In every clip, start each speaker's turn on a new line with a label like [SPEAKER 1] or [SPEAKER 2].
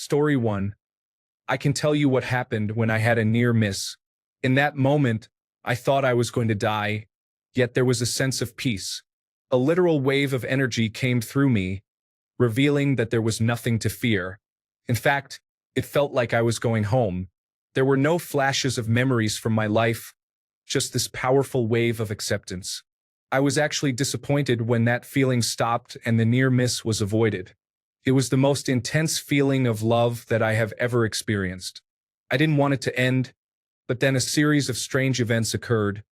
[SPEAKER 1] Story 1. I can tell you what happened when I had a near miss. In that moment, I thought I was going to die, yet there was a sense of peace. A literal wave of energy came through me, revealing that there was nothing to fear. In fact, it felt like I was going home. There were no flashes of memories from my life, just this powerful wave of acceptance. I was actually disappointed when that feeling stopped and the near miss was avoided. It was the most intense feeling of love that I have ever experienced. I didn't want it to end, but then a series of strange events occurred,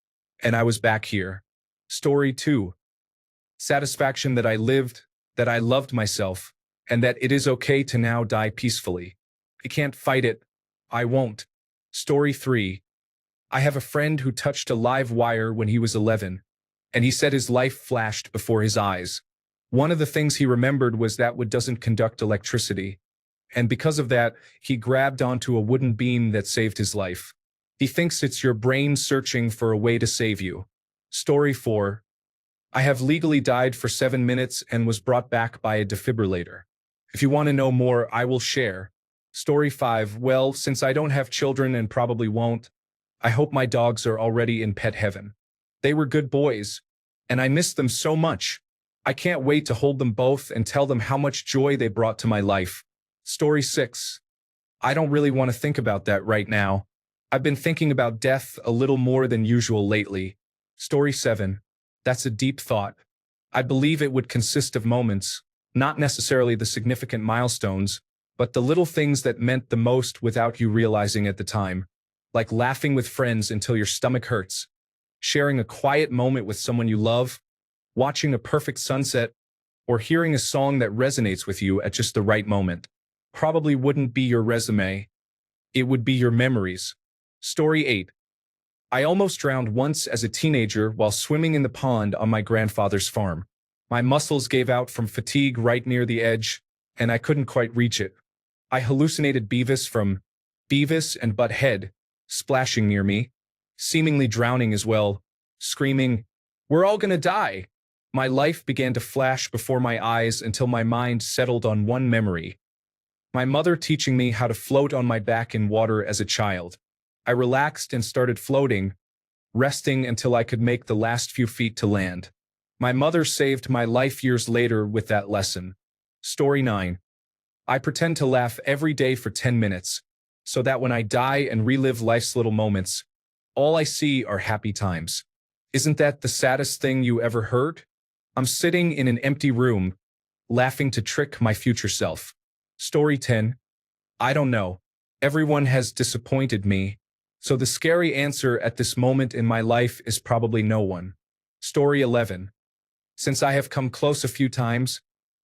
[SPEAKER 1] and I was back here. Story 2. Satisfaction that I lived, that I loved myself, and that it is okay to now die peacefully. I can't fight it. I won't. Story 3. I have a friend who touched a live wire when he was 11, and he said his life flashed before his eyes. One of the things he remembered was that wood doesn't conduct electricity, and because of that, he grabbed onto a wooden beam that saved his life. He thinks it's your brain searching for a way to save you. Story 4. I have legally died for 7 minutes and was brought back by a defibrillator. If you want to know more, I will share. Story 5. Well, since I don't have children and probably won't, I hope my dogs are already in pet heaven. They were good boys, and I miss them so much. I can't wait to hold them both and tell them how much joy they brought to my life. Story 6. I don't really want to think about that right now. I've been thinking about death a little more than usual lately. Story 7. That's a deep thought. I believe it would consist of moments, not necessarily the significant milestones, but the little things that meant the most without you realizing at the time. Like laughing with friends until your stomach hurts, sharing a quiet moment with someone you love, watching a perfect sunset, or hearing a song that resonates with you at just the right moment. Probably wouldn't be your resume. It would be your memories. Story 8. I almost drowned once as a teenager while swimming in the pond on my grandfather's farm. My muscles gave out from fatigue right near the edge, and I couldn't quite reach it. I hallucinated Beavis from Beavis and Butt-Head splashing near me, seemingly drowning as well, screaming, "We're all gonna die!" My life began to flash before my eyes until my mind settled on one memory. My mother teaching me how to float on my back in water as a child. I relaxed and started floating, resting until I could make the last few feet to land. My mother saved my life years later with that lesson. Story 9. I pretend to laugh every day for 10 minutes, so that when I die and relive life's little moments, all I see are happy times. Isn't that the saddest thing you ever heard? I'm sitting in an empty room, laughing to trick my future self. Story 10. I don't know. Everyone has disappointed me, so the scary answer at this moment in my life is probably no one. Story 11. Since I have come close a few times,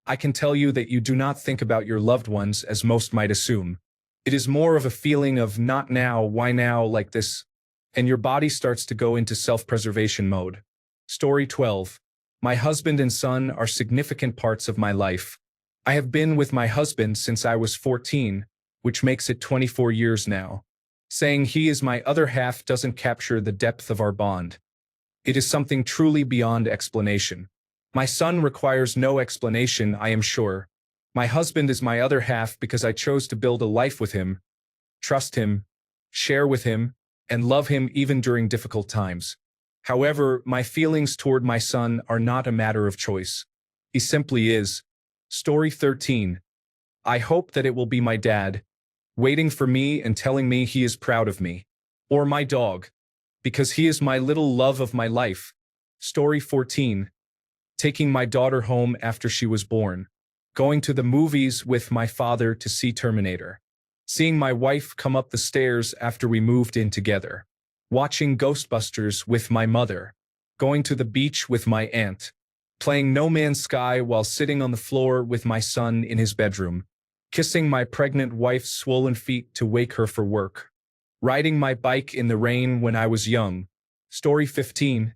[SPEAKER 1] I can tell you that you do not think about your loved ones as most might assume. It is more of a feeling of not now, why now, like this, and your body starts to go into self-preservation mode. Story 12. My husband and son are significant parts of my life. I have been with my husband since I was 14, which makes it 24 years now. Saying he is my other half doesn't capture the depth of our bond. It is something truly beyond explanation. My son requires no explanation, I am sure. My husband is my other half because I chose to build a life with him, trust him, share with him, and love him even during difficult times. However, my feelings toward my son are not a matter of choice. He simply is. Story 13. I hope that it will be my dad, waiting for me and telling me he is proud of me. Or my dog, because he is my little love of my life. Story 14. Taking my daughter home after she was born. Going to the movies with my father to see Terminator. Seeing my wife come up the stairs after we moved in together. Watching Ghostbusters with my mother. Going to the beach with my aunt. Playing No Man's Sky while sitting on the floor with my son in his bedroom. Kissing my pregnant wife's swollen feet to wake her for work. Riding my bike in the rain when I was young. Story 15.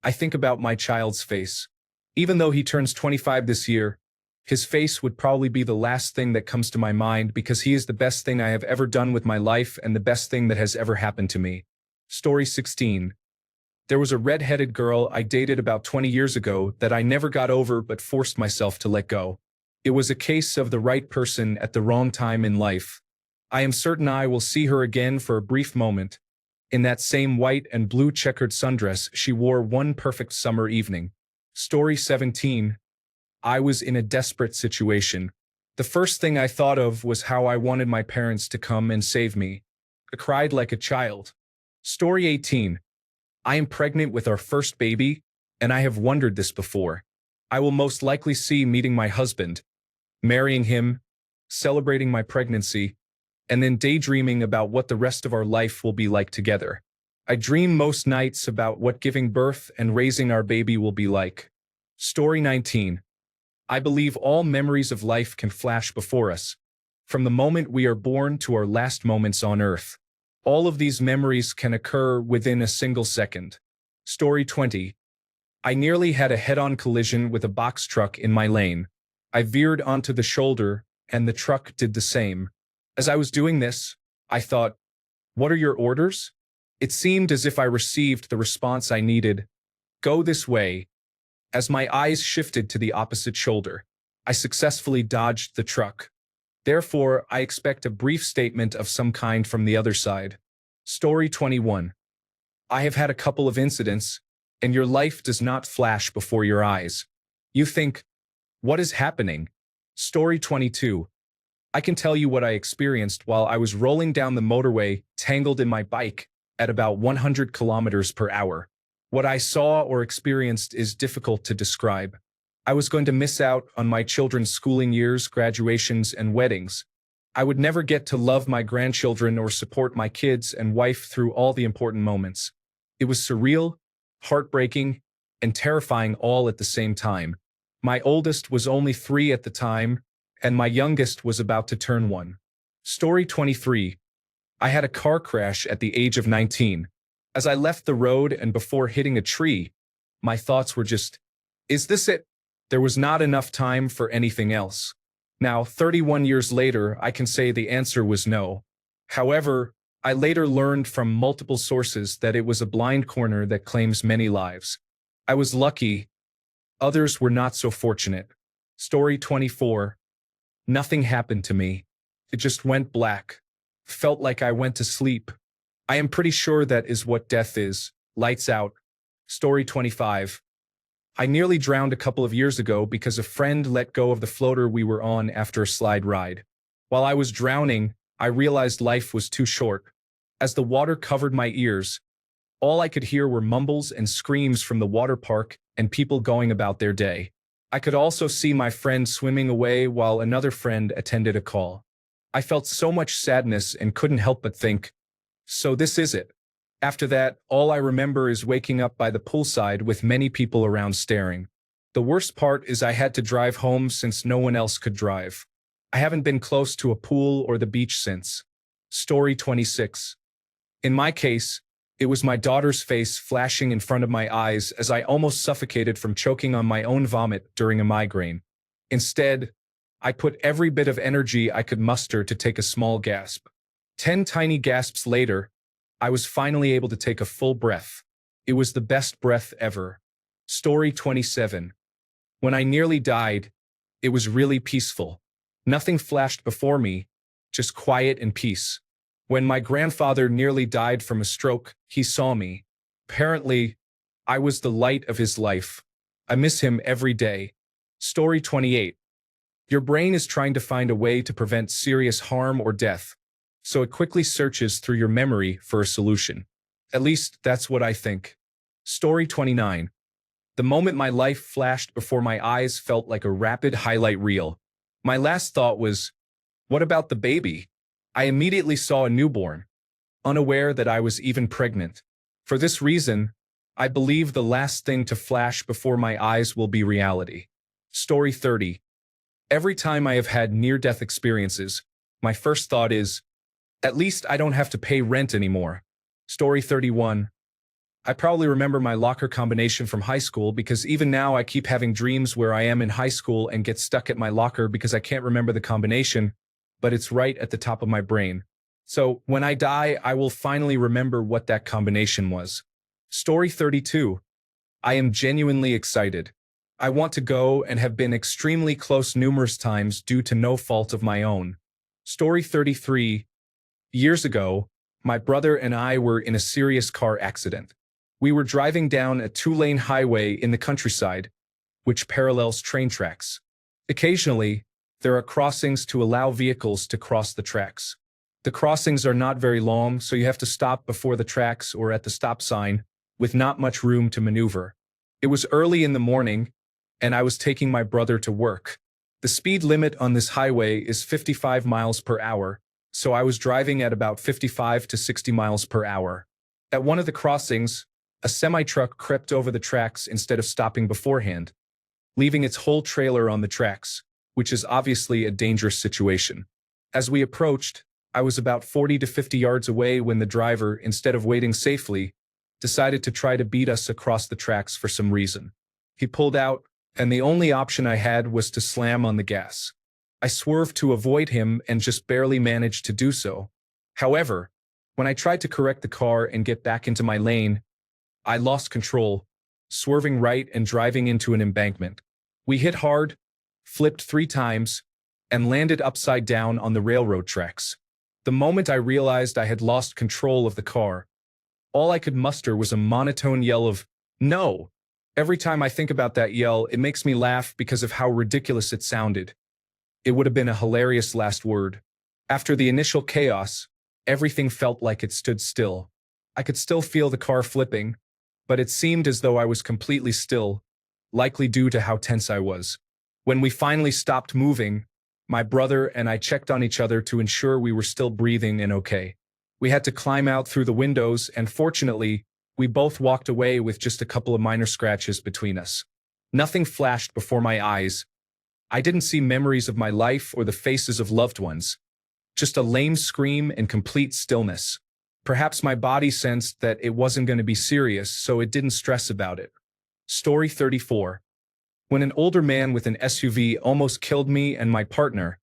[SPEAKER 1] I think about my child's face. Even though he turns 25 this year, his face would probably be the last thing that comes to my mind because he is the best thing I have ever done with my life and the best thing that has ever happened to me. Story 16. There was a red-headed girl I dated about 20 years ago that I never got over but forced myself to let go. It was a case of the right person at the wrong time in life. I am certain I will see her again for a brief moment, in that same white and blue checkered sundress she wore one perfect summer evening. Story 17. I was in a desperate situation. The first thing I thought of was how I wanted my parents to come and save me. I cried like a child. Story 18. I am pregnant with our first baby, and I have wondered this before. I will most likely see meeting my husband, marrying him, celebrating my pregnancy, and then daydreaming about what the rest of our life will be like together. I dream most nights about what giving birth and raising our baby will be like. Story 19. I believe all memories of life can flash before us, from the moment we are born to our last moments on Earth. All of these memories can occur within a single second. Story 20. I nearly had a head-on collision with a box truck in my lane. I veered onto the shoulder, and the truck did the same. As I was doing this, I thought, what are your orders? It seemed as if I received the response I needed. Go this way. As my eyes shifted to the opposite shoulder, I successfully dodged the truck. Therefore, I expect a brief statement of some kind from the other side. Story 21. I have had a couple of incidents, and your life does not flash before your eyes. You think, what is happening? Story 22. I can tell you what I experienced while I was rolling down the motorway, tangled in my bike, at about 100 kilometers per hour. What I saw or experienced is difficult to describe. I was going to miss out on my children's schooling years, graduations, and weddings. I would never get to love my grandchildren or support my kids and wife through all the important moments. It was surreal, heartbreaking, and terrifying all at the same time. My oldest was only 3 at the time, and my youngest was about to turn 1. Story 23. I had a car crash at the age of 19. As I left the road and before hitting a tree, my thoughts were just, is this it? There was not enough time for anything else. Now, 31 years later, I can say the answer was no. However, I later learned from multiple sources that it was a blind corner that claims many lives. I was lucky. Others were not so fortunate. Story 24. Nothing happened to me. It just went black. Felt like I went to sleep. I am pretty sure that is what death is. Lights out. Story 25. I nearly drowned a couple of years ago because a friend let go of the floater we were on after a slide ride. While I was drowning, I realized life was too short. As the water covered my ears, all I could hear were mumbles and screams from the water park and people going about their day. I could also see my friend swimming away while another friend attended a call. I felt so much sadness and couldn't help but think, so this is it. After that, all I remember is waking up by the poolside with many people around staring. The worst part is I had to drive home since no one else could drive. I haven't been close to a pool or the beach since. Story 26. In my case, it was my daughter's face flashing in front of my eyes as I almost suffocated from choking on my own vomit during a migraine. Instead, I put every bit of energy I could muster to take a small gasp. 10 tiny gasps later, I was finally able to take a full breath. It was the best breath ever. Story 27. When I nearly died, it was really peaceful. Nothing flashed before me, just quiet and peace. When my grandfather nearly died from a stroke, he saw me. Apparently, I was the light of his life. I miss him every day. Story 28. Your brain is trying to find a way to prevent serious harm or death, so it quickly searches through your memory for a solution. At least, that's what I think. Story 29. The moment my life flashed before my eyes felt like a rapid highlight reel. My last thought was, what about the baby? I immediately saw a newborn, unaware that I was even pregnant. For this reason, I believe the last thing to flash before my eyes will be reality. Story 30. Every time I have had near-death experiences, my first thought is, at least I don't have to pay rent anymore. Story 31. I probably remember my locker combination from high school because even now I keep having dreams where I am in high school and get stuck at my locker because I can't remember the combination, but it's right at the top of my brain. So when I die, I will finally remember what that combination was. Story 32. I am genuinely excited. I want to go and have been extremely close numerous times due to no fault of my own. Story 33. Years ago, my brother and I were in a serious car accident. We were driving down a two-lane highway in the countryside, which parallels train tracks. Occasionally, there are crossings to allow vehicles to cross the tracks. The crossings are not very long, so you have to stop before the tracks or at the stop sign, with not much room to maneuver. It was early in the morning, and I was taking my brother to work. The speed limit on this highway is 55 miles per hour, so I was driving at about 55 to 60 miles per hour. At one of the crossings, a semi-truck crept over the tracks instead of stopping beforehand, leaving its whole trailer on the tracks, which is obviously a dangerous situation. As we approached, I was about 40 to 50 yards away when the driver, instead of waiting safely, decided to try to beat us across the tracks for some reason. He pulled out, and the only option I had was to slam on the gas. I swerved to avoid him and just barely managed to do so. However, when I tried to correct the car and get back into my lane, I lost control, swerving right and driving into an embankment. We hit hard, flipped 3 times, and landed upside down on the railroad tracks. The moment I realized I had lost control of the car, all I could muster was a monotone yell of, "No!" Every time I think about that yell, it makes me laugh because of how ridiculous it sounded. It would have been a hilarious last word. After the initial chaos, everything felt like it stood still. I could still feel the car flipping, but it seemed as though I was completely still, likely due to how tense I was. When we finally stopped moving, my brother and I checked on each other to ensure we were still breathing and okay. We had to climb out through the windows, and fortunately, we both walked away with just a couple of minor scratches between us. Nothing flashed before my eyes. I didn't see memories of my life or the faces of loved ones. Just a lame scream and complete stillness. Perhaps my body sensed that it wasn't going to be serious, so it didn't stress about it. Story 34. When an older man with an SUV almost killed me and my partner,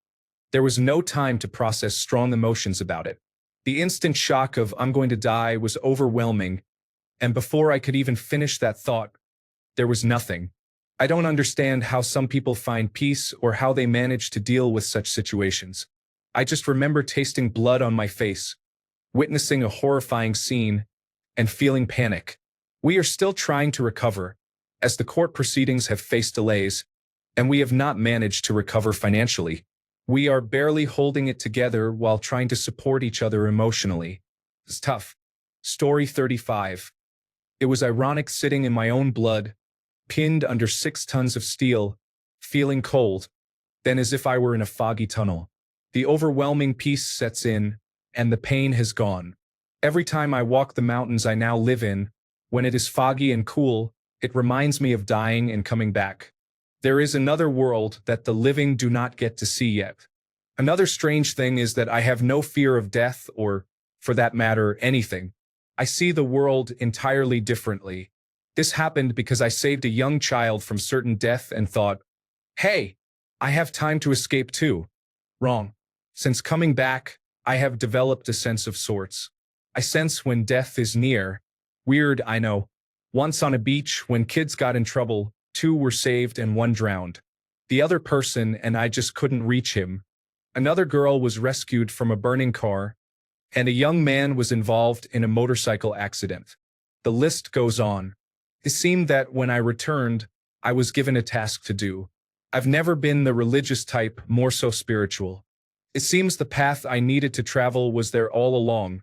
[SPEAKER 1] there was no time to process strong emotions about it. The instant shock of "I'm going to die" was overwhelming, and before I could even finish that thought, there was nothing. I don't understand how some people find peace or how they manage to deal with such situations. I just remember tasting blood on my face, witnessing a horrifying scene, and feeling panic. We are still trying to recover, as the court proceedings have faced delays, and we have not managed to recover financially. We are barely holding it together while trying to support each other emotionally. It's tough. Story 35. It was ironic sitting in my own blood, pinned under 6 tons of steel, feeling cold, then as if I were in a foggy tunnel. The overwhelming peace sets in, and the pain has gone. Every time I walk the mountains I now live in, when it is foggy and cool, it reminds me of dying and coming back. There is another world that the living do not get to see yet. Another strange thing is that I have no fear of death or, for that matter, anything. I see the world entirely differently. This happened because I saved a young child from certain death and thought, "Hey, I have time to escape too." Wrong. Since coming back, I have developed a sense of sorts. I sense when death is near. Weird, I know. Once on a beach, when kids got in trouble, 2 were saved and 1 drowned. The other person and I just couldn't reach him. Another girl was rescued from a burning car, and a young man was involved in a motorcycle accident. The list goes on. It seemed that when I returned, I was given a task to do. I've never been the religious type, more so spiritual. It seems the path I needed to travel was there all along.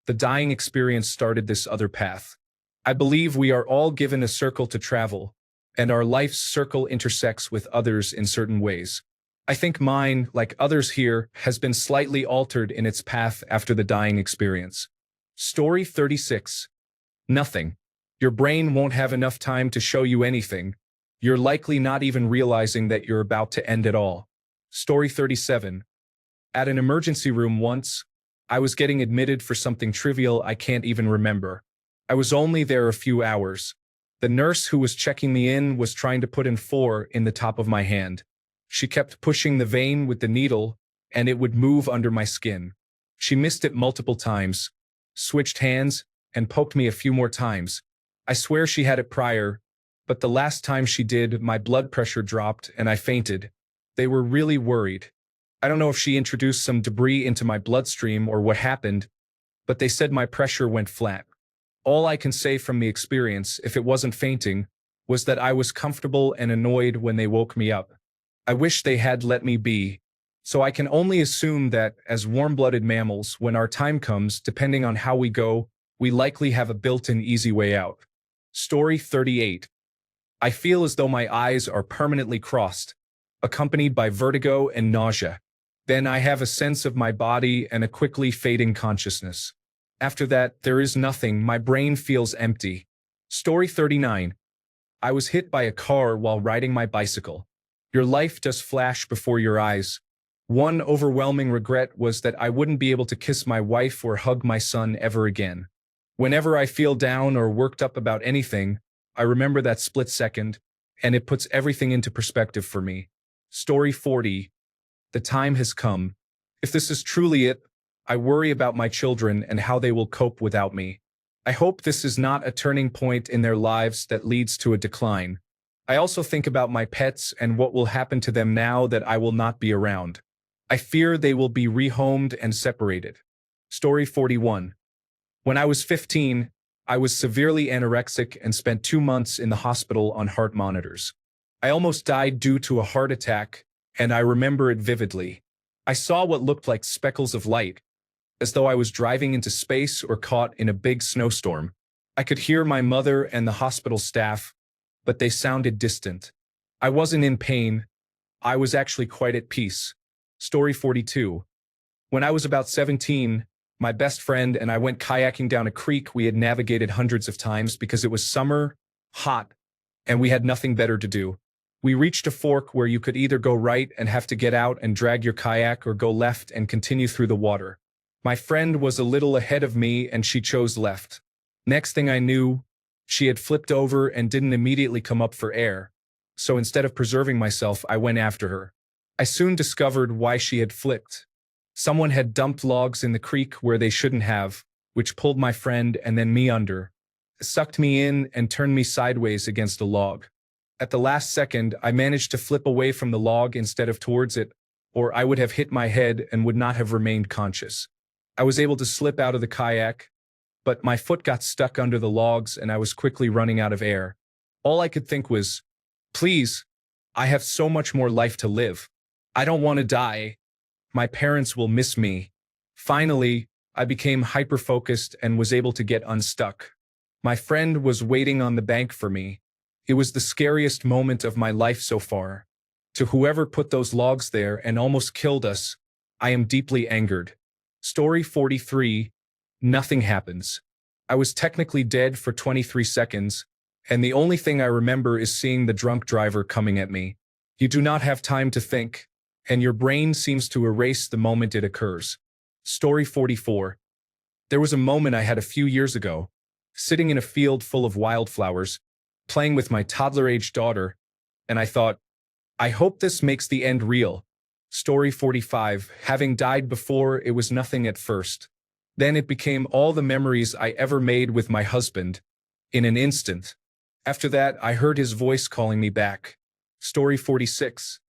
[SPEAKER 1] The dying experience started this other path. I believe we are all given a circle to travel, and our life's circle intersects with others in certain ways. I think mine, like others here, has been slightly altered in its path after the dying experience. Story 36. Nothing. Your brain won't have enough time to show you anything. You're likely not even realizing that you're about to end it all. Story 37. At an emergency room once, I was getting admitted for something trivial I can't even remember. I was only there a few hours. The nurse who was checking me in was trying to put in 4 in the top of my hand. She kept pushing the vein with the needle, and it would move under my skin. She missed it multiple times, switched hands, and poked me a few more times. I swear she had it prior, But the last time she did, my blood pressure dropped and I fainted. They were really worried. I don't know if she introduced some debris into my bloodstream or what happened, but they said my pressure went flat. All I can say from the experience, if it wasn't fainting, was that I was comfortable and annoyed when they woke me up. I wish they had let me be. So I can only assume that, as warm-blooded mammals, when our time comes, depending on how we go, we likely have a built-in easy way out. Story 38. I feel as though my eyes are permanently crossed, accompanied by vertigo and nausea. Then I have a sense of my body and a quickly fading consciousness. After that, there is nothing. My brain feels empty. Story 39. I was hit by a car while riding my bicycle. Your life does flash before your eyes. One overwhelming regret was that I wouldn't be able to kiss my wife or hug my son ever again. Whenever I feel down or worked up about anything, I remember that split second, and it puts everything into perspective for me. Story 40. The time has come. If this is truly it, I worry about my children and how they will cope without me. I hope this is not a turning point in their lives that leads to a decline. I also think about my pets and what will happen to them now that I will not be around. I fear they will be rehomed and separated. Story 41. When I was 15, I was severely anorexic and spent 2 months in the hospital on heart monitors. I almost died due to a heart attack, and I remember it vividly. I saw what looked like speckles of light, as though I was driving into space or caught in a big snowstorm. I could hear my mother and the hospital staff, but they sounded distant. I wasn't in pain. I was actually quite at peace. Story 42. When I was about 17, my best friend and I went kayaking down a creek we had navigated hundreds of times because it was summer, hot, and we had nothing better to do. We reached a fork where you could either go right and have to get out and drag your kayak or go left and continue through the water. My friend was a little ahead of me and she chose left. Next thing I knew, she had flipped over and didn't immediately come up for air. So instead of preserving myself, I went after her. I soon discovered why she had flipped. Someone had dumped logs in the creek where they shouldn't have, which pulled my friend and then me under, sucked me in and turned me sideways against a log. At the last second, I managed to flip away from the log instead of towards it, or I would have hit my head and would not have remained conscious. I was able to slip out of the kayak, but my foot got stuck under the logs and I was quickly running out of air. All I could think was, please, I have so much more life to live. I don't want to die. My parents will miss me. Finally, I became hyper-focused and was able to get unstuck. My friend was waiting on the bank for me. It was the scariest moment of my life so far. To whoever put those logs there and almost killed us, I am deeply angered. Story 43. Nothing happens. I was technically dead for 23 seconds, and the only thing I remember is seeing the drunk driver coming at me. You do not have time to think, and your brain seems to erase the moment it occurs. Story 44. There was a moment I had a few years ago, sitting in a field full of wildflowers, playing with my toddler-aged daughter, and I thought, I hope this makes the end real. Story 45. Having died before, it was nothing at first. Then it became all the memories I ever made with my husband, in an instant. After that, I heard his voice calling me back. Story 46.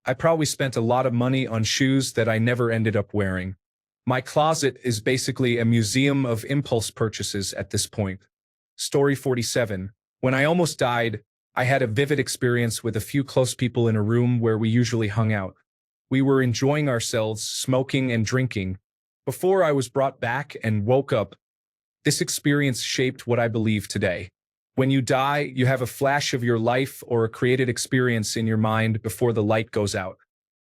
[SPEAKER 1] I probably spent a lot of money on shoes that I never ended up wearing. My closet is basically a museum of impulse purchases at this point. Story 47. When I almost died, I had a vivid experience with a few close people in a room where we usually hung out. We were enjoying ourselves, smoking and drinking, before I was brought back and woke up. This experience shaped what I believe today. When you die, you have a flash of your life or a created experience in your mind before the light goes out.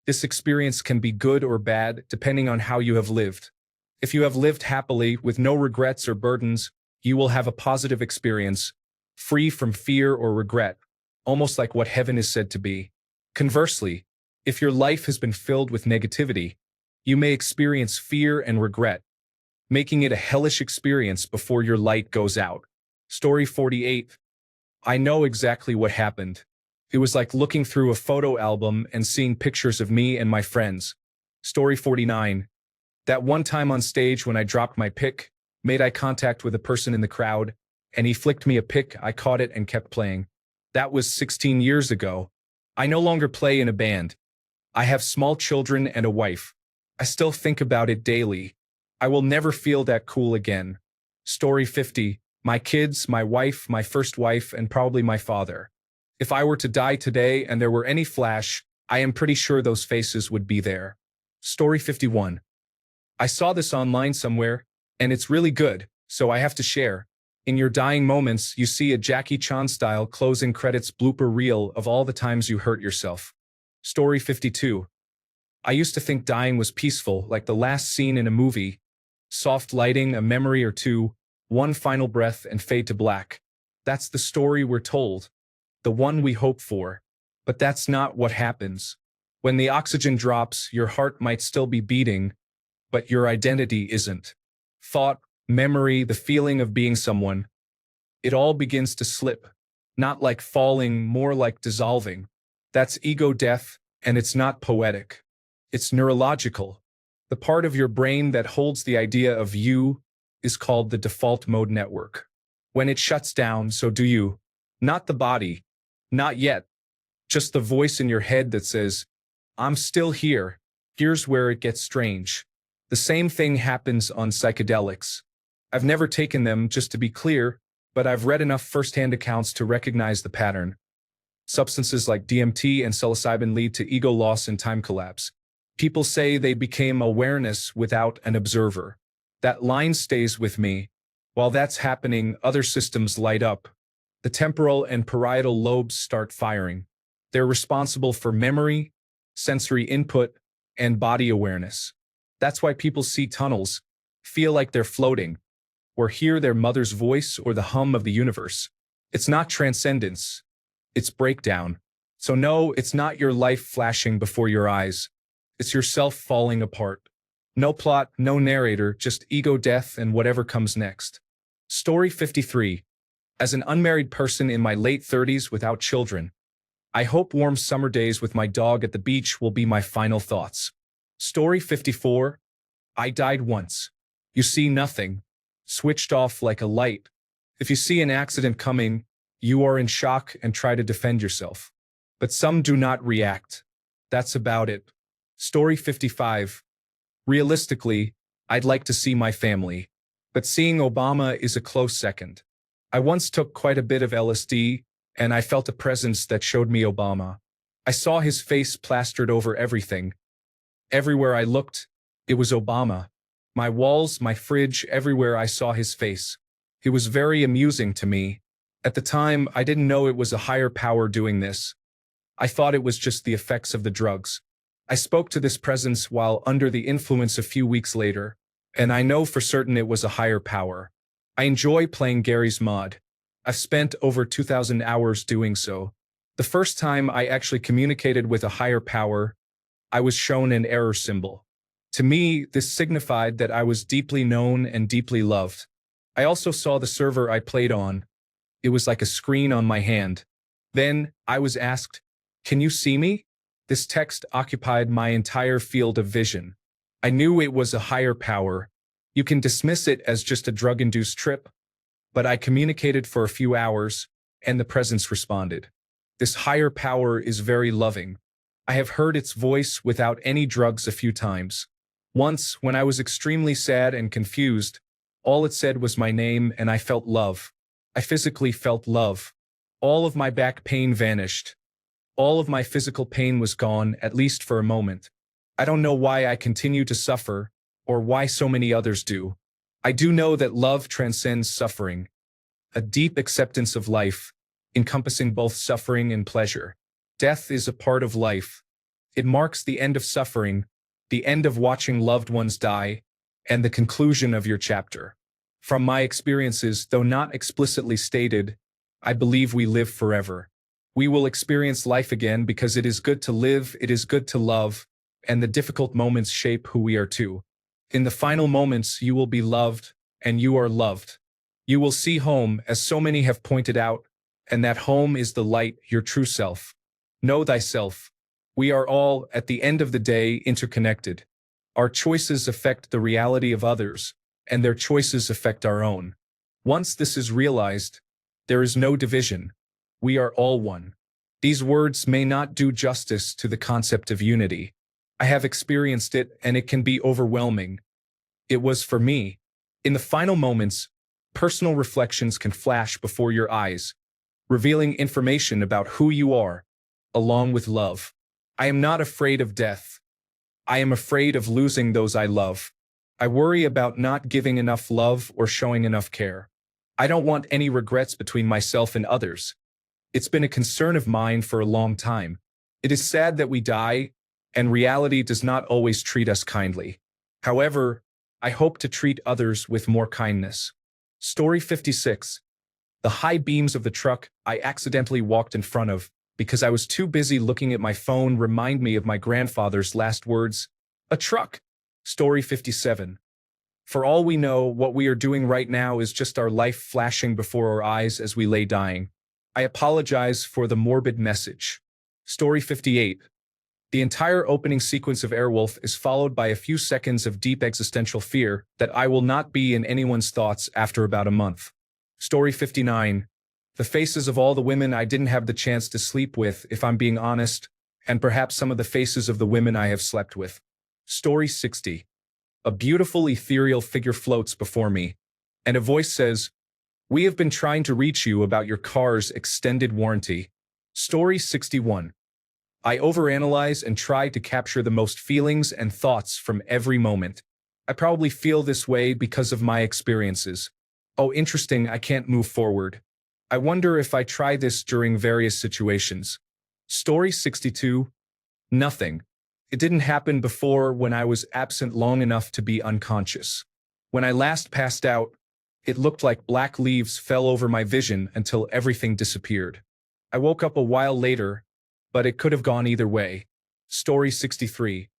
[SPEAKER 1] This experience can be good or bad, depending on how you have lived. If you have lived happily, with no regrets or burdens, you will have a positive experience, free from fear or regret, almost like what heaven is said to be. Conversely, if your life has been filled with negativity, you may experience fear and regret, making it a hellish experience before your light goes out. Story 48. I know exactly what happened. It was like looking through a photo album and seeing pictures of me and my friends. Story 49. That one time on stage when I dropped my pick, made eye contact with a person in the crowd, and he flicked me a pick, I caught it and kept playing. That was 16 years ago. I no longer play in a band. I have small children and a wife. I still think about it daily. I will never feel that cool again. Story 50. My kids, my wife, my first wife, and probably my father. If I were to die today and there were any flash, I am pretty sure those faces would be there. Story 51. I saw this online somewhere, and it's really good, so I have to share. In your dying moments, you see a Jackie Chan-style closing credits blooper reel of all the times you hurt yourself. Story 52. I used to think dying was peaceful, like the last scene in a movie. Soft lighting, a memory or two, one final breath, and fade to black. That's the story we're told. The one we hope for. But that's not what happens. When the oxygen drops, your heart might still be beating, but your identity isn't. Thought, memory, the feeling of being someone. It all begins to slip. Not like falling, more like dissolving. That's ego death, and it's not poetic. It's neurological. The part of your brain that holds the idea of you is called the default mode network. When it shuts down, so do you. Not the body. Not yet. Just the voice in your head that says, I'm still here. Here's where it gets strange. The same thing happens on psychedelics. I've never taken them, just to be clear, but I've read enough first-hand accounts to recognize the pattern. Substances like DMT and psilocybin lead to ego loss and time collapse. People say they became awareness without an observer. That line stays with me. While that's happening, other systems light up. The temporal and parietal lobes start firing. They're responsible for memory, sensory input, and body awareness. That's why people see tunnels, feel like they're floating, or hear their mother's voice or the hum of the universe. It's not transcendence. It's breakdown. So no, it's not your life flashing before your eyes. It's yourself falling apart. No plot, no narrator, just ego death and whatever comes next. Story 53. As an unmarried person in my late 30s without children, I hope warm summer days with my dog at the beach will be my final thoughts. Story 54. I died once. You see nothing. Switched off like a light. If you see an accident coming, you are in shock and try to defend yourself. But some do not react. That's about it. Story 55. Realistically, I'd like to see my family. But seeing Obama is a close second. I once took quite a bit of LSD, and I felt a presence that showed me Obama. I saw his face plastered over everything. Everywhere I looked, it was Obama. My walls, my fridge, everywhere I saw his face. It was very amusing to me. At the time, I didn't know it was a higher power doing this. I thought it was just the effects of the drugs. I spoke to this presence while under the influence a few weeks later, and I know for certain it was a higher power. I enjoy playing Gary's mod. I've spent over 2,000 hours doing so. The first time I actually communicated with a higher power, I was shown an error symbol. To me, this signified that I was deeply known and deeply loved. I also saw the server I played on. It was like a screen on my hand. Then, I was asked, "Can you see me?" This text occupied my entire field of vision. I knew it was a higher power. You can dismiss it as just a drug-induced trip, but I communicated for a few hours, and the presence responded. This higher power is very loving. I have heard its voice without any drugs a few times. Once, when I was extremely sad and confused, all it said was my name and I felt love. I physically felt love. All of my back pain vanished. All of my physical pain was gone, at least for a moment. I don't know why I continue to suffer, or why so many others do. I do know that love transcends suffering. A deep acceptance of life, encompassing both suffering and pleasure. Death is a part of life. It marks the end of suffering, the end of watching loved ones die, and the conclusion of your chapter. From my experiences, though not explicitly stated, I believe we live forever. We will experience life again because it is good to live, it is good to love, and the difficult moments shape who we are too. In the final moments, you will be loved, and you are loved. You will see home, as so many have pointed out, and that home is the light, your true self. Know thyself. We are all, at the end of the day, interconnected. Our choices affect the reality of others, and their choices affect our own. Once this is realized, there is no division. We are all one. These words may not do justice to the concept of unity. I have experienced it, and it can be overwhelming. It was for me. In the final moments, personal reflections can flash before your eyes, revealing information about who you are, along with love. I am not afraid of death. I am afraid of losing those I love. I worry about not giving enough love or showing enough care. I don't want any regrets between myself and others. It's been a concern of mine for a long time. It is sad that we die, and reality does not always treat us kindly. However, I hope to treat others with more kindness. Story 56. The high beams of the truck I accidentally walked in front of because I was too busy looking at my phone remind me of my grandfather's last words, a truck. Story 57. For all we know, what we are doing right now is just our life flashing before our eyes as we lay dying. I apologize for the morbid message. Story 58. The entire opening sequence of Airwolf is followed by a few seconds of deep existential fear that I will not be in anyone's thoughts after about a month. Story 59. The faces of all the women I didn't have the chance to sleep with, if I'm being honest, and perhaps some of the faces of the women I have slept with. Story 60. A beautiful ethereal figure floats before me, and a voice says, "We have been trying to reach you about your car's extended warranty." Story 61. I overanalyze and try to capture the most feelings and thoughts from every moment. I probably feel this way because of my experiences. Oh, interesting, I can't move forward. I wonder if I try this during various situations. Story 62. Nothing. It didn't happen before when I was absent long enough to be unconscious. When I last passed out, it looked like black leaves fell over my vision until everything disappeared. I woke up a while later, but it could have gone either way. Story 63.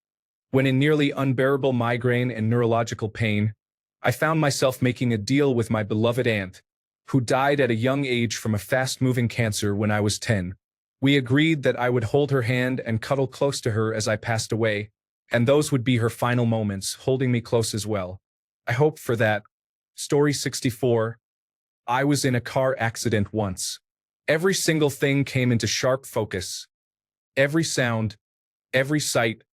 [SPEAKER 1] When in nearly unbearable migraine and neurological pain, I found myself making a deal with my beloved aunt, who died at a young age from a fast-moving cancer when I was 10. We agreed that I would hold her hand and cuddle close to her as I passed away, and those would be her final moments, holding me close as well. I hoped for that. Story 64. I was in a car accident once. Every single thing came into sharp focus. Every sound, every sight,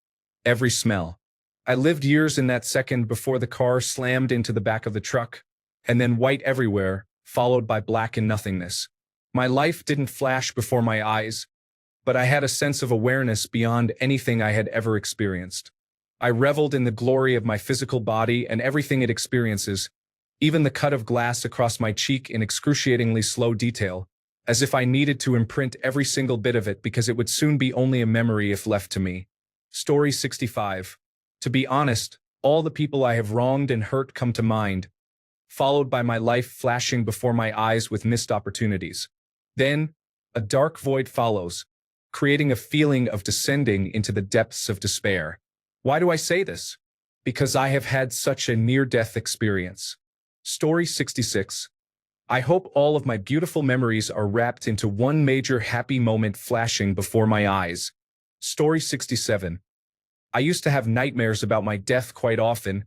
[SPEAKER 1] every smell. I lived years in that second before the car slammed into the back of the truck, and then white everywhere, followed by black and nothingness. My life didn't flash before my eyes, but I had a sense of awareness beyond anything I had ever experienced. I reveled in the glory of my physical body and everything it experiences, even the cut of glass across my cheek in excruciatingly slow detail, as if I needed to imprint every single bit of it because it would soon be only a memory if left to me. Story 65. To be honest, all the people I have wronged and hurt come to mind, followed by my life flashing before my eyes with missed opportunities. Then, a dark void follows, creating a feeling of descending into the depths of despair. Why do I say this? Because I have had such a near-death experience. Story 66. I hope all of my beautiful memories are wrapped into one major happy moment flashing before my eyes. Story 67. I used to have nightmares about my death quite often,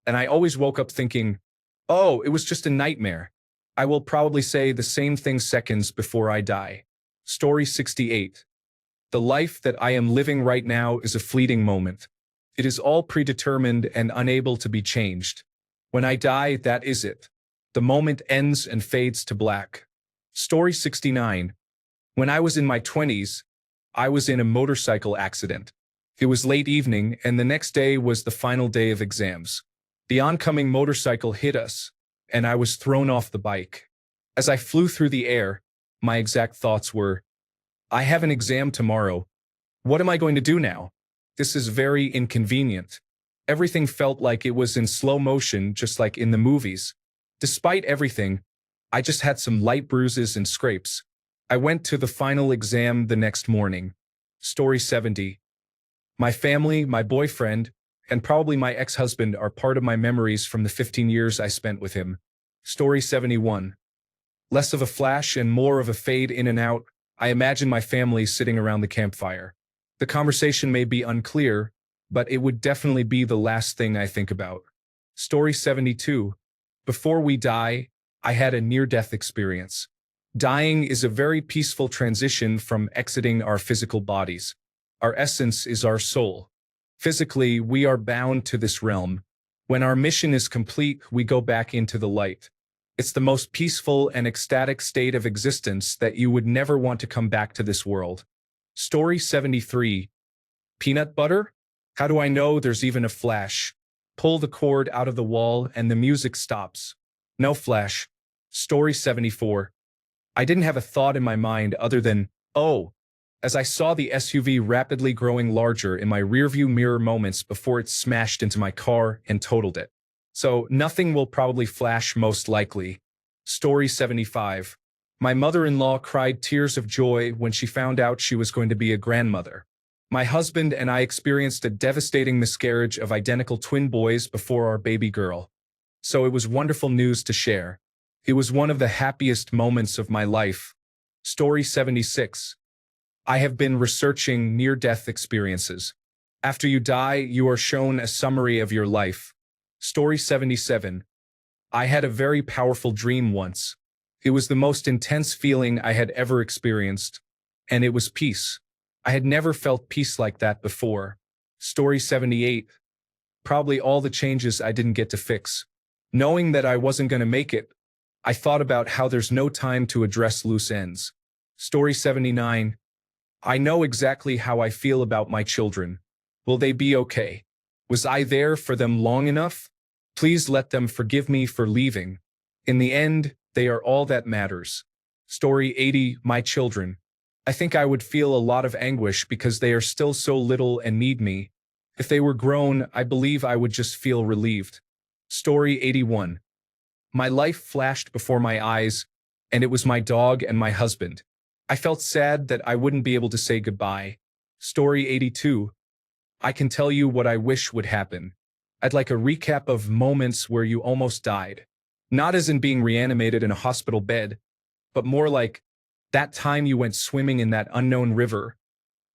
[SPEAKER 1] and I always woke up thinking, oh, it was just a nightmare. I will probably say the same thing seconds before I die. Story 68. The life that I am living right now is a fleeting moment. It is all predetermined and unable to be changed. When I die, that is it. The moment ends and fades to black. Story 69. When I was in my 20s, I was in a motorcycle accident. It was late evening, and the next day was the final day of exams. The oncoming motorcycle hit us, and I was thrown off the bike. As I flew through the air, my exact thoughts were, I have an exam tomorrow. What am I going to do now? This is very inconvenient. Everything felt like it was in slow motion, just like in the movies. Despite everything, I just had some light bruises and scrapes. I went to the final exam the next morning. Story 70. My family, my boyfriend, and probably my ex-husband are part of my memories from the 15 years I spent with him. Story 71. Less of a flash and more of a fade in and out, I imagine my family sitting around the campfire. The conversation may be unclear, but it would definitely be the last thing I think about. Story 72. Before we die, I had a near-death experience. Dying is a very peaceful transition from exiting our physical bodies. Our essence is our soul. Physically, we are bound to this realm. When our mission is complete, we go back into the light. It's the most peaceful and ecstatic state of existence that you would never want to come back to this world. Story 73. Peanut butter? How do I know there's even a flash? Pull the cord out of the wall and the music stops. No flash. Story 74. I didn't have a thought in my mind other than, oh, as I saw the SUV rapidly growing larger in my rearview mirror moments before it smashed into my car and totaled it. So nothing will probably flash most likely. Story 75. My mother-in-law cried tears of joy when she found out she was going to be a grandmother. My husband and I experienced a devastating miscarriage of identical twin boys before our baby girl. So it was wonderful news to share. It was one of the happiest moments of my life. Story 76. I have been researching near-death experiences. After you die, you are shown a summary of your life. Story 77. I had a very powerful dream once. It was the most intense feeling I had ever experienced, and it was peace. I had never felt peace like that before. Story 78. Probably all the changes I didn't get to fix. Knowing that I wasn't going to make it, I thought about how there's no time to address loose ends. Story 79. I know exactly how I feel about my children. Will they be okay? Was I there for them long enough? Please let them forgive me for leaving. In the end, they are all that matters. Story 80. My children. I think I would feel a lot of anguish because they are still so little and need me. If they were grown, I believe I would just feel relieved. Story 81. My life flashed before my eyes, and it was my dog and my husband. I felt sad that I wouldn't be able to say goodbye. Story 82. I can tell you what I wish would happen. I'd like a recap of moments where you almost died. Not as in being reanimated in a hospital bed, but more like that time you went swimming in that unknown river,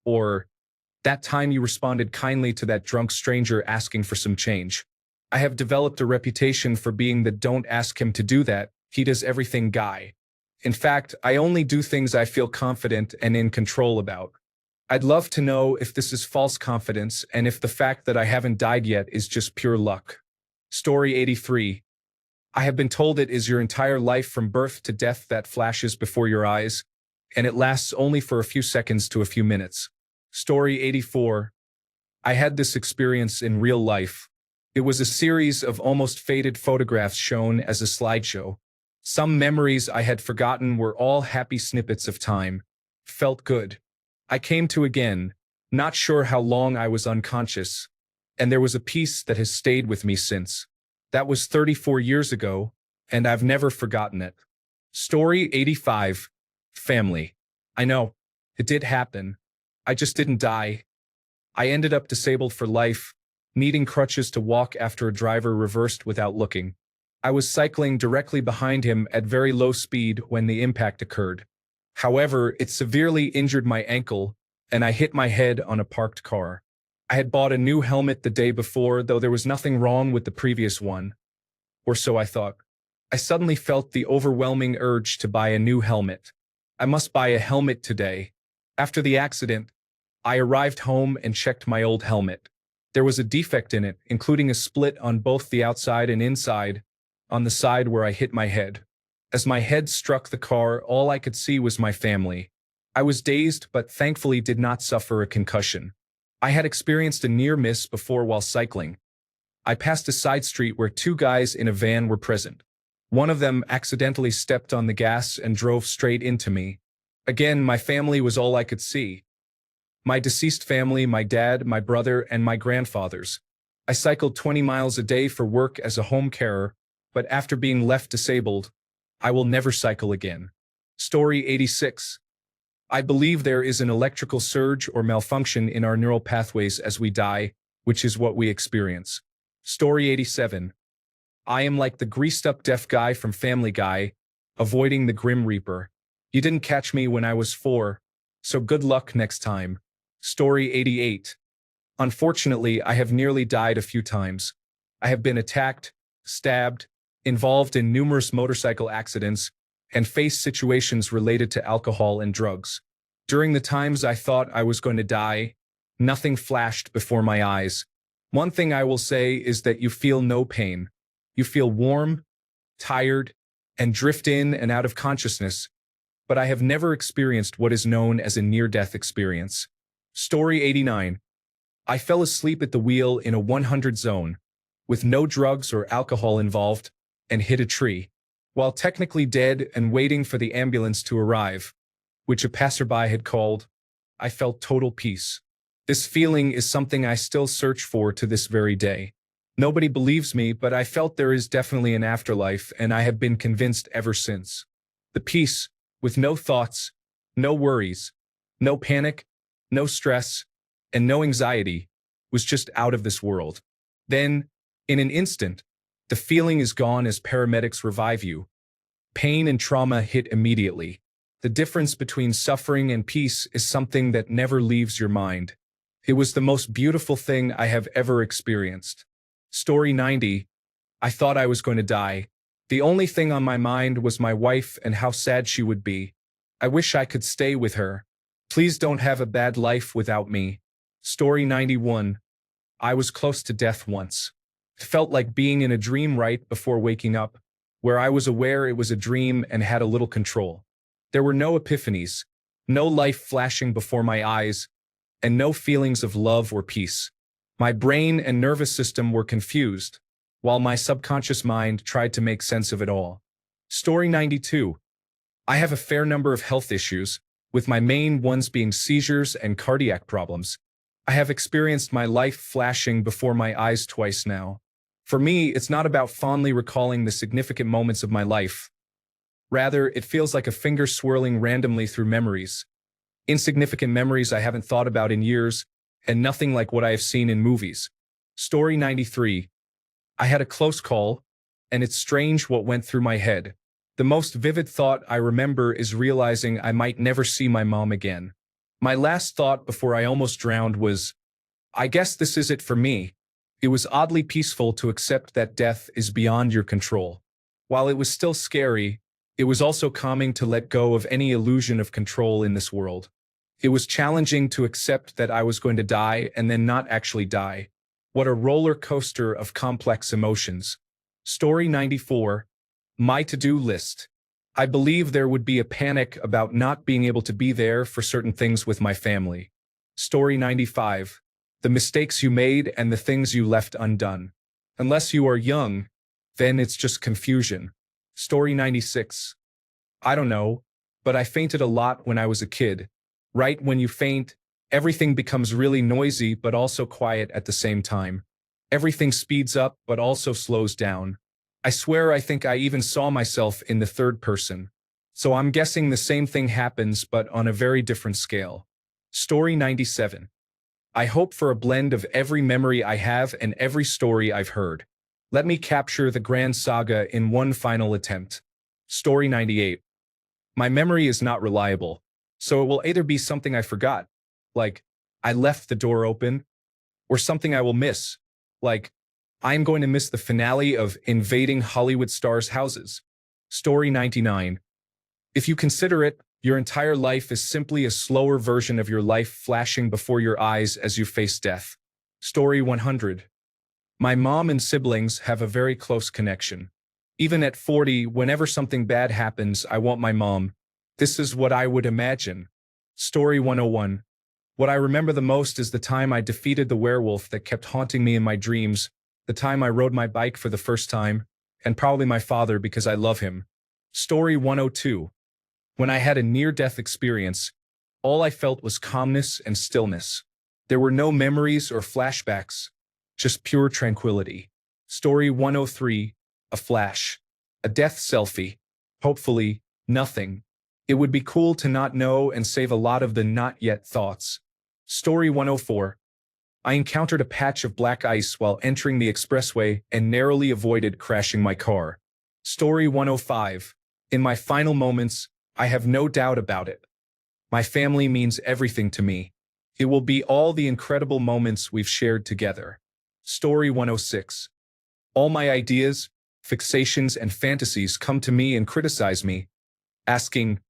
[SPEAKER 1] or that time you responded kindly to that drunk stranger asking for some change. I have developed a reputation for being the don't ask him to do that, he does everything guy. In fact, I only do things I feel confident and in control about. I'd love to know if this is false confidence and if the fact that I haven't died yet is just pure luck. Story 83. I have been told it is your entire life from birth to death that flashes before your eyes, and it lasts only for a few seconds to a few minutes. Story 84. I had this experience in real life. It was a series of almost faded photographs shown as a slideshow. Some memories I had forgotten were all happy snippets of time. Felt good. I came to again, not sure how long I was unconscious, and there was a peace that has stayed with me since. That was 34 years ago, and I've never forgotten it. Story 85. Family. I know, it did happen. I just didn't die. I ended up disabled for life, needing crutches to walk after a driver reversed without looking. I was cycling directly behind him at very low speed when the impact occurred. However, it severely injured my ankle, and I hit my head on a parked car. I had bought a new helmet the day before, though there was nothing wrong with the previous one. Or so I thought. I suddenly felt the overwhelming urge to buy a new helmet. I must buy a helmet today. After the accident, I arrived home and checked my old helmet. There was a defect in it, including a split on both the outside and inside, on the side where I hit my head. As my head struck the car, all I could see was my family. I was dazed, but thankfully did not suffer a concussion. I had experienced a near miss before while cycling. I passed a side street where two guys in a van were present. One of them accidentally stepped on the gas and drove straight into me. Again, my family was all I could see. My deceased family, my dad, my brother, and my grandfathers. I cycled 20 miles a day for work as a home carer, but after being left disabled, I will never cycle again. Story 86. I believe there is an electrical surge or malfunction in our neural pathways as we die, which is what we experience. Story 87. I am like the greased-up deaf guy from Family Guy, avoiding the Grim Reaper. You didn't catch me when I was 4, so good luck next time. Story 88. Unfortunately, I have nearly died a few times. I have been attacked, stabbed, involved in numerous motorcycle accidents, and faced situations related to alcohol and drugs. During the times I thought I was going to die, nothing flashed before my eyes. One thing I will say is that you feel no pain. You feel warm, tired, and drift in and out of consciousness, but I have never experienced what is known as a near-death experience. Story 89. I fell asleep at the wheel in a 100 zone, with no drugs or alcohol involved, and hit a tree. While technically dead and waiting for the ambulance to arrive, which a passerby had called, I felt total peace. This feeling is something I still search for to this very day. Nobody believes me, but I felt there is definitely an afterlife, and I have been convinced ever since. The peace, with no thoughts, no worries, no panic, no stress, and no anxiety, was just out of this world. Then, in an instant, the feeling is gone as paramedics revive you. Pain and trauma hit immediately. The difference between suffering and peace is something that never leaves your mind. It was the most beautiful thing I have ever experienced. Story 90. I thought I was going to die. The only thing on my mind was my wife and how sad she would be. I wish I could stay with her. Please don't have a bad life without me. Story 91. I was close to death once. It felt like being in a dream right before waking up, where I was aware it was a dream and had a little control. There were no epiphanies, no life flashing before my eyes, and no feelings of love or peace. My brain and nervous system were confused, while my subconscious mind tried to make sense of it all. Story 92. I have a fair number of health issues, with my main ones being seizures and cardiac problems. I have experienced my life flashing before my eyes twice now. For me, it's not about fondly recalling the significant moments of my life. Rather, it feels like a finger swirling randomly through memories. Insignificant memories I haven't thought about in years, and nothing like what I have seen in movies. Story 93. I had a close call, and it's strange what went through my head. The most vivid thought I remember is realizing I might never see my mom again. My last thought before I almost drowned was, I guess this is it for me. It was oddly peaceful to accept that death is beyond your control. While it was still scary, it was also calming to let go of any illusion of control in this world. It was challenging to accept that I was going to die and then not actually die. What a roller coaster of complex emotions. Story 94. My to-do list. I believe there would be a panic about not being able to be there for certain things with my family. Story 95. The mistakes you made and the things you left undone. Unless you are young, then it's just confusion. Story 96. I don't know, but I fainted a lot when I was a kid. Right when you faint, everything becomes really noisy but also quiet at the same time. Everything speeds up but also slows down. I swear I think I even saw myself in the third person. So I'm guessing the same thing happens but on a very different scale. Story 97. I hope for a blend of every memory I have and every story I've heard. Let me capture the grand saga in one final attempt. Story 98. My memory is not reliable, so it will either be something I forgot, like, I left the door open, or something I will miss, like, I'm going to miss the finale of Invading Hollywood Stars' Houses. Story 99. If you consider it, your entire life is simply a slower version of your life flashing before your eyes as you face death. Story 100. My mom and siblings have a very close connection. Even at 40, whenever something bad happens, I want my mom. This is what I would imagine. Story 101. What I remember the most is the time I defeated the werewolf that kept haunting me in my dreams, the time I rode my bike for the first time, and probably my father because I love him. Story 102. When I had a near-death experience, all I felt was calmness and stillness. There were no memories or flashbacks, just pure tranquility. Story 103. A flash. A death selfie. Hopefully, nothing. It would be cool to not know and save a lot of the not yet thoughts. Story 104. I encountered a patch of black ice while entering the expressway and narrowly avoided crashing my car. Story 105. In my final moments, I have no doubt about it. My family means everything to me. It will be all the incredible moments we've shared together. Story 106. All my ideas, fixations, and fantasies come to me and criticize me, asking,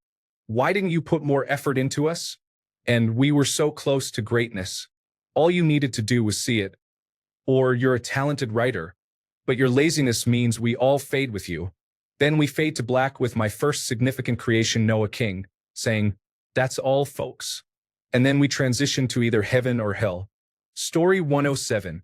[SPEAKER 1] "Why didn't you put more effort into us?" And we were so close to greatness. All you needed to do was see it. Or you're a talented writer, but your laziness means we all fade with you. Then we fade to black with my first significant creation, Noah King, saying, "That's all, folks." And then we transition to either heaven or hell. Story 107.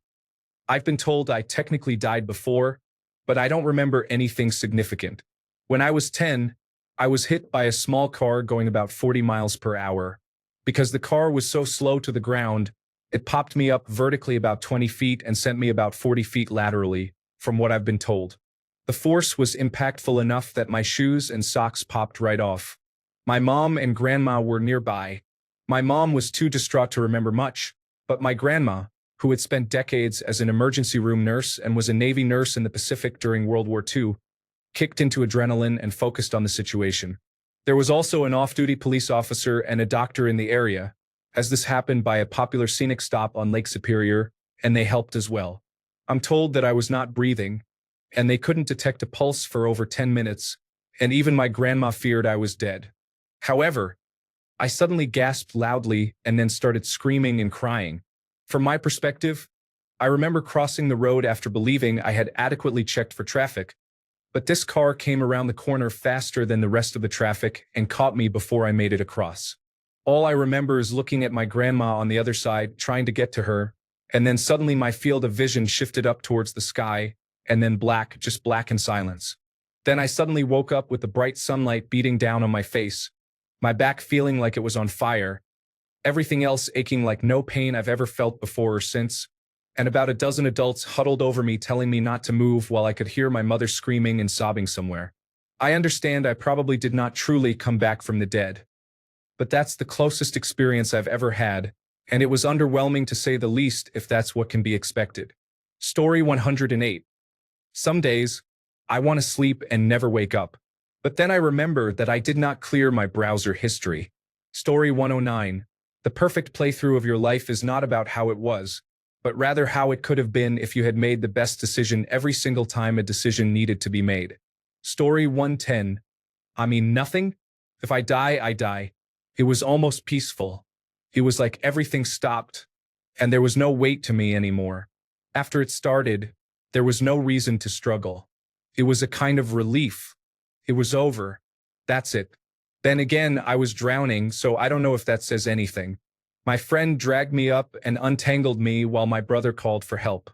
[SPEAKER 1] I've been told I technically died before, but I don't remember anything significant. When I was 10, I was hit by a small car going about 40 miles per hour. Because the car was so slow to the ground, it popped me up vertically about 20 feet and sent me about 40 feet laterally, from what I've been told. The force was impactful enough that my shoes and socks popped right off. My mom and grandma were nearby. My mom was too distraught to remember much, but my grandma, who had spent decades as an emergency room nurse and was a Navy nurse in the Pacific during World War II, kicked into adrenaline and focused on the situation. There was also an off-duty police officer and a doctor in the area, as this happened by a popular scenic stop on Lake Superior, and they helped as well. I'm told that I was not breathing, and they couldn't detect a pulse for over 10 minutes, and even my grandma feared I was dead. However, I suddenly gasped loudly and then started screaming and crying. From my perspective, I remember crossing the road after believing I had adequately checked for traffic, but this car came around the corner faster than the rest of the traffic and caught me before I made it across. All I remember is looking at my grandma on the other side, trying to get to her, and then suddenly my field of vision shifted up towards the sky, and then black, just black and silence. Then I suddenly woke up with the bright sunlight beating down on my face, my back feeling like it was on fire, everything else aching like no pain I've ever felt before or since, and about a dozen adults huddled over me telling me not to move while I could hear my mother screaming and sobbing somewhere. I understand I probably did not truly come back from the dead, but that's the closest experience I've ever had, and it was underwhelming to say the least if that's what can be expected. Story 108. Some days, I want to sleep and never wake up, but then I remember that I did not clear my browser history. Story 109. The perfect playthrough of your life is not about how it was, but rather how it could have been if you had made the best decision every single time a decision needed to be made. Story 110. I mean nothing? If I die, I die. It was almost peaceful. It was like everything stopped, and there was no weight to me anymore. After it started, there was no reason to struggle. It was a kind of relief. It was over. That's it. Then again, I was drowning, so I don't know if that says anything. My friend dragged me up and untangled me while my brother called for help.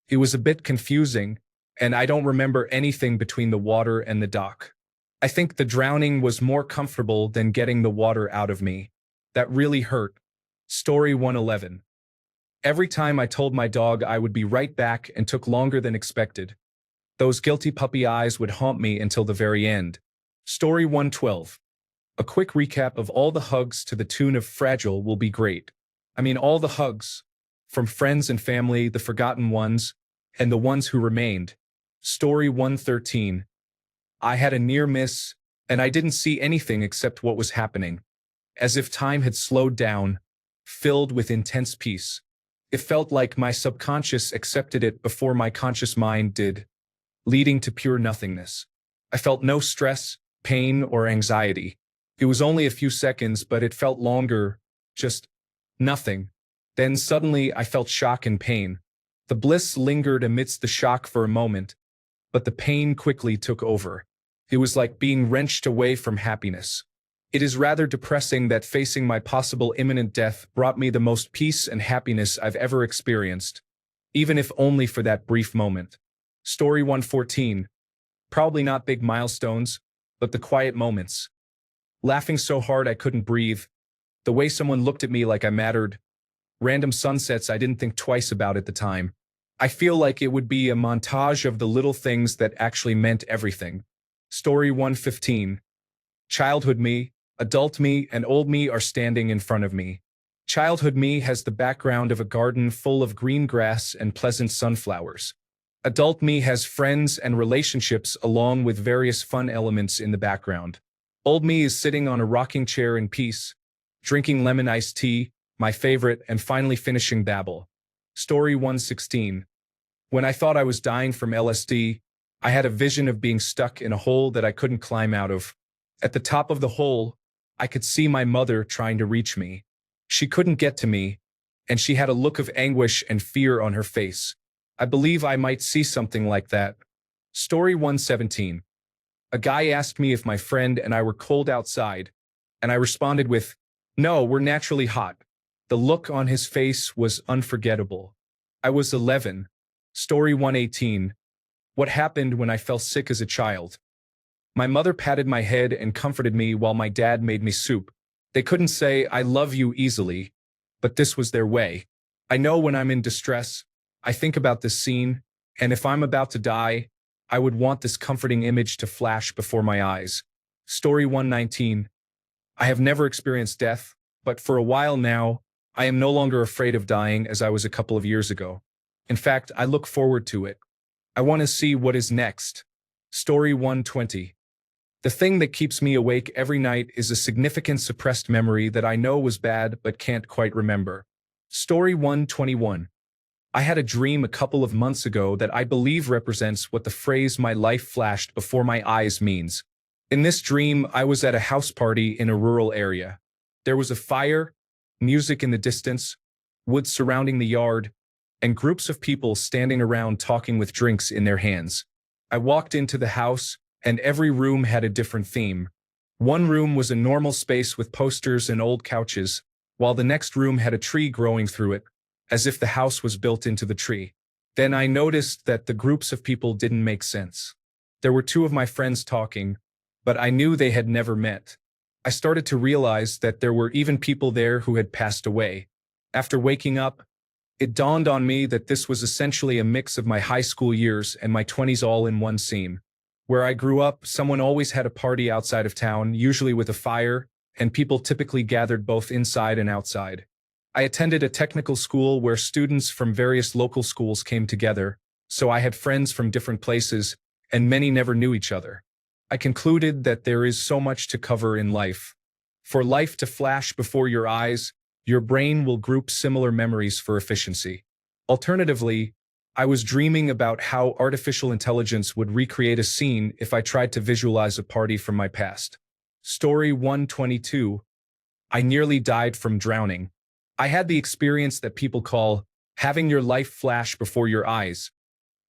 [SPEAKER 1] It was a bit confusing, and I don't remember anything between the water and the dock. I think the drowning was more comfortable than getting the water out of me. That really hurt. Story 111. Every time I told my dog I would be right back and took longer than expected. Those guilty puppy eyes would haunt me until the very end. Story 112. A quick recap of all the hugs to the tune of Fragile will be great. I mean all the hugs. From friends and family, the forgotten ones, and the ones who remained. Story 113. I had a near miss, and I didn't see anything except what was happening. As if time had slowed down, filled with intense peace. It felt like my subconscious accepted it before my conscious mind did, leading to pure nothingness. I felt no stress, pain, or anxiety. It was only a few seconds, but it felt longer, just nothing. Then suddenly I felt shock and pain. The bliss lingered amidst the shock for a moment, but the pain quickly took over. It was like being wrenched away from happiness. It is rather depressing that facing my possible imminent death brought me the most peace and happiness I've ever experienced, even if only for that brief moment. Story 114. Probably not big milestones, but the quiet moments. Laughing so hard I couldn't breathe. The way someone looked at me like I mattered. Random sunsets I didn't think twice about at the time. I feel like it would be a montage of the little things that actually meant everything. Story 115. Childhood me, adult me, and old me are standing in front of me. Childhood me has the background of a garden full of green grass and pleasant sunflowers. Adult me has friends and relationships along with various fun elements in the background. Old me is sitting on a rocking chair in peace, drinking lemon iced tea, my favorite, and finally finishing Babel. Story 116. When I thought I was dying from LSD, I had a vision of being stuck in a hole that I couldn't climb out of. At the top of the hole, I could see my mother trying to reach me. She couldn't get to me, and she had a look of anguish and fear on her face. I believe I might see something like that. Story 117. A guy asked me if my friend and I were cold outside, and I responded with, "No, we're naturally hot." The look on his face was unforgettable. I was 11. Story 118. What happened when I fell sick as a child? My mother patted my head and comforted me while my dad made me soup. They couldn't say, "I love you" easily, but this was their way. I know when I'm in distress, I think about this scene, and if I'm about to die, I would want this comforting image to flash before my eyes. Story 119. I have never experienced death, but for a while now, I am no longer afraid of dying as I was a couple of years ago. In fact, I look forward to it. I want to see what is next. Story 120. The thing that keeps me awake every night is a significant suppressed memory that I know was bad but can't quite remember. Story 121. I had a dream a couple of months ago that I believe represents what the phrase "my life flashed before my eyes" means. In this dream, I was at a house party in a rural area. There was a fire, music in the distance, woods surrounding the yard, and groups of people standing around talking with drinks in their hands. I walked into the house, and every room had a different theme. One room was a normal space with posters and old couches, while the next room had a tree growing through it, as if the house was built into the tree. Then I noticed that the groups of people didn't make sense. There were two of my friends talking, but I knew they had never met. I started to realize that there were even people there who had passed away. After waking up, it dawned on me that this was essentially a mix of my high school years and my 20s all in one scene. Where I grew up, someone always had a party outside of town, usually with a fire, and people typically gathered both inside and outside. I attended a technical school where students from various local schools came together, so I had friends from different places, and many never knew each other. I concluded that there is so much to cover in life. For life to flash before your eyes, your brain will group similar memories for efficiency. Alternatively, I was dreaming about how artificial intelligence would recreate a scene if I tried to visualize a party from my past. Story 122. I nearly died from drowning. I had the experience that people call having your life flash before your eyes,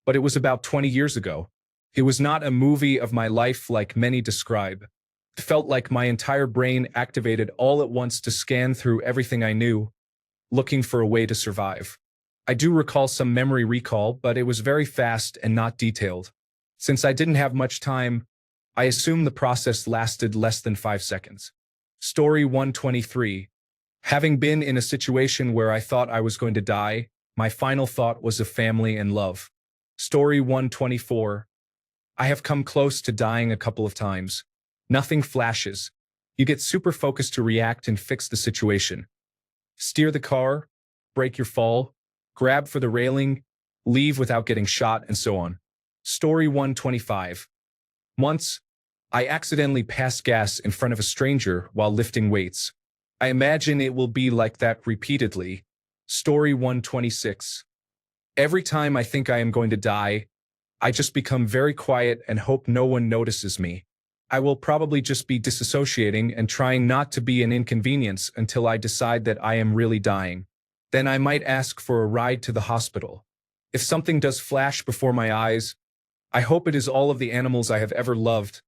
[SPEAKER 1] but it was about 20 years ago. It was not a movie of my life like many describe. It felt like my entire brain activated all at once to scan through everything I knew, looking for a way to survive. I do recall some memory recall, but it was very fast and not detailed. Since I didn't have much time, I assume the process lasted less than 5 seconds. Story 123. Having been in a situation where I thought I was going to die, my final thought was of family and love. Story 124. I have come close to dying a couple of times. Nothing flashes. You get super focused to react and fix the situation. Steer the car, break your fall, grab for the railing, leave without getting shot, and so on. Story 125. Once, I accidentally passed gas in front of a stranger while lifting weights. I imagine it will be like that repeatedly. Story 126. Every time I think I am going to die, I just become very quiet and hope no one notices me. I will probably just be disassociating and trying not to be an inconvenience until I decide that I am really dying. Then I might ask for a ride to the hospital. If something does flash before my eyes, I hope it is all of the animals I have ever loved,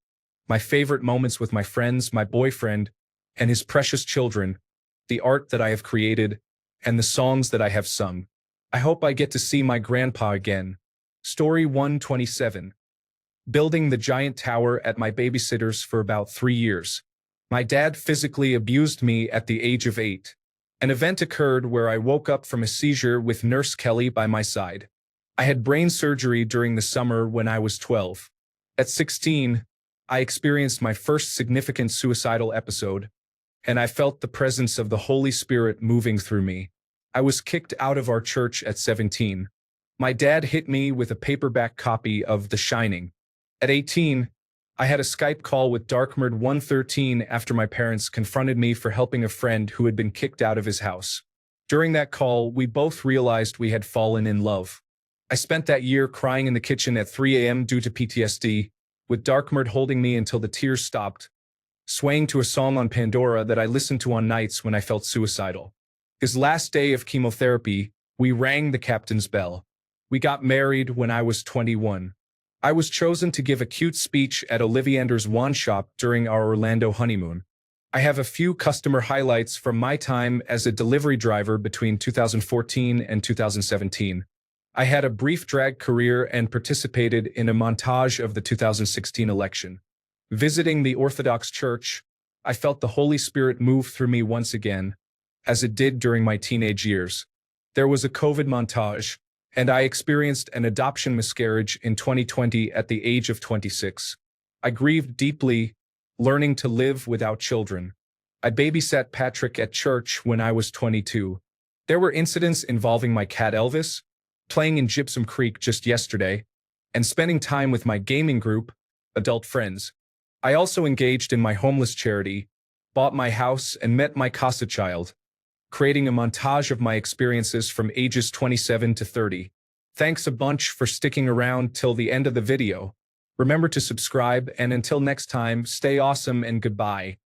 [SPEAKER 1] my favorite moments with my friends, my boyfriend, and his precious children, the art that I have created, and the songs that I have sung. I hope I get to see my grandpa again. Story 127. Building the giant tower at my babysitter's for about 3 years. My dad physically abused me at the age of 8. An event occurred where I woke up from a seizure with Nurse Kelly by my side. I had brain surgery during the summer when I was 12. At 16, I experienced my first significant suicidal episode, and I felt the presence of the Holy Spirit moving through me. I was kicked out of our church at 17. My dad hit me with a paperback copy of The Shining. At 18, I had a Skype call with Darkmerd 113 after my parents confronted me for helping a friend who had been kicked out of his house. During that call, we both realized we had fallen in love. I spent that year crying in the kitchen at 3 a.m. due to PTSD, with Darkmerd holding me until the tears stopped. swaying to a song on Pandora that I listened to on nights when I felt suicidal. His last day of chemotherapy, we rang the captain's bell. We got married when I was 21. I was chosen to give a cute speech at Ollivander's wand shop during our Orlando honeymoon. I have a few customer highlights from my time as a delivery driver between 2014 and 2017. I had a brief drag career and participated in a montage of the 2016 election. Visiting the Orthodox Church, I felt the Holy Spirit move through me once again, as it did during my teenage years. There was a COVID montage, and I experienced an adoption miscarriage in 2020 at the age of 26. I grieved deeply, learning to live without children. I babysat Patrick at church when I was 22. There were incidents involving my cat Elvis, playing in Gypsum Creek just yesterday, and spending time with my gaming group, adult friends. I also engaged in my homeless charity, bought my house, and met my Casa child, creating a montage of my experiences from ages 27 to 30. Thanks a bunch for sticking around till the end of the video. Remember to subscribe, and until next time, stay awesome and goodbye.